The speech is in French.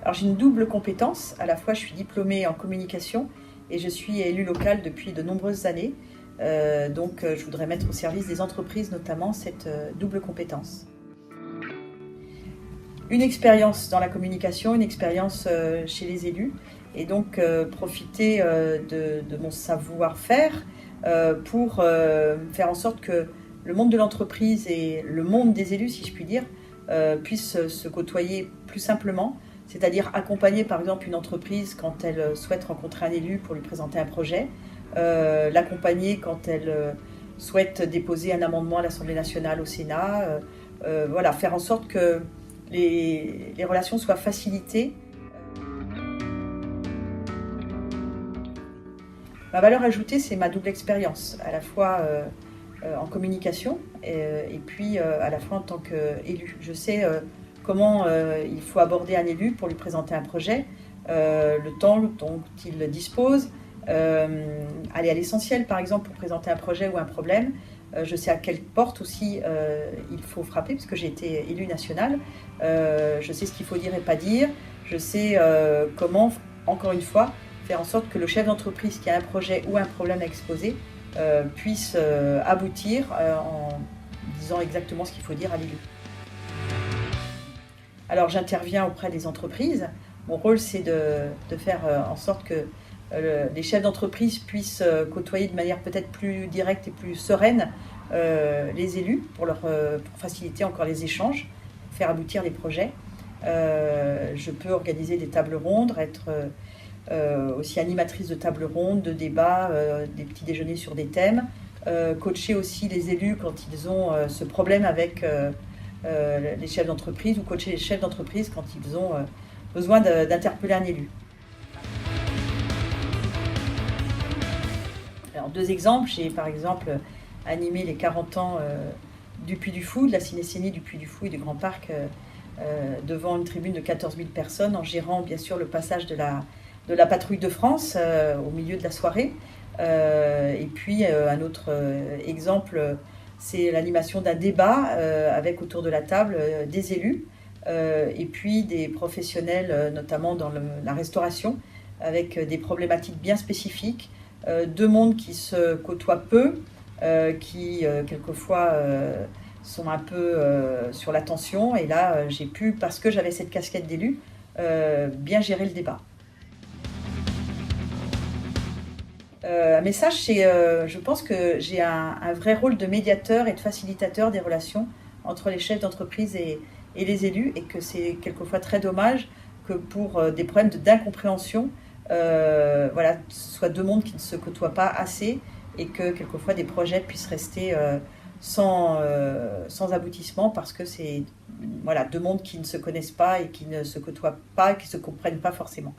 Alors j'ai une double compétence, à la fois je suis diplômée en communication et je suis élue locale depuis de nombreuses années. Donc je voudrais mettre au service des entreprises notamment cette double compétence. Une expérience dans la communication, une expérience chez les élus et donc profiter de mon savoir-faire pour faire en sorte que le monde de l'entreprise et le monde des élus, si je puis dire, puissent se côtoyer plus simplement, c'est-à-dire accompagner par exemple une entreprise quand elle souhaite rencontrer un élu pour lui présenter un projet, l'accompagner quand elle souhaite déposer un amendement à l'Assemblée nationale, au Sénat, voilà, faire en sorte que les relations soient facilitées. Ma valeur ajoutée, c'est ma double expérience, à la fois en communication et puis à la fois en tant qu'élu. Je sais comment il faut aborder un élu pour lui présenter un projet, le temps dont il dispose, aller à l'essentiel par exemple pour présenter un projet ou un problème. Je sais à quelle porte aussi il faut frapper puisque j'ai été élue nationale. Je sais ce qu'il faut dire et pas dire. Je sais comment, encore une fois, faire en sorte que le chef d'entreprise qui a un projet ou un problème à exposer puisse aboutir en disant exactement ce qu'il faut dire à l'élu. Alors j'interviens auprès des entreprises. Mon rôle c'est de faire en sorte que les chefs d'entreprise puissent côtoyer de manière peut-être plus directe et plus sereine les élus pour faciliter encore les échanges, faire aboutir les projets. Je peux organiser des tables rondes, être aussi animatrice de tables rondes, de débats, des petits déjeuners sur des thèmes, coacher aussi les élus quand ils ont ce problème avec les chefs d'entreprise ou coacher les chefs d'entreprise quand ils ont besoin d'interpeller un élu. Alors, deux exemples, j'ai par exemple animé les 40 ans du Puy du Fou, de la cinécénie du Puy du Fou et du Grand Parc devant une tribune de 14 000 personnes en gérant bien sûr le passage de la patrouille de France au milieu de la soirée. Et puis un autre exemple, c'est l'animation d'un débat avec autour de la table des élus et puis des professionnels, notamment dans la restauration, avec des problématiques bien spécifiques, deux mondes qui se côtoient peu, qui quelquefois sont un peu sur la tension. Et là, j'ai pu, parce que j'avais cette casquette d'élu, bien gérer le débat. Un message, c'est je pense que j'ai un vrai rôle de médiateur et de facilitateur des relations entre les chefs d'entreprise et les élus, et que c'est quelquefois très dommage que pour des problèmes d'incompréhension, voilà, ce soit deux mondes qui ne se côtoient pas assez et que quelquefois des projets puissent rester sans aboutissement parce que c'est voilà, deux mondes qui ne se connaissent pas et qui ne se côtoient pas, qui ne se comprennent pas forcément.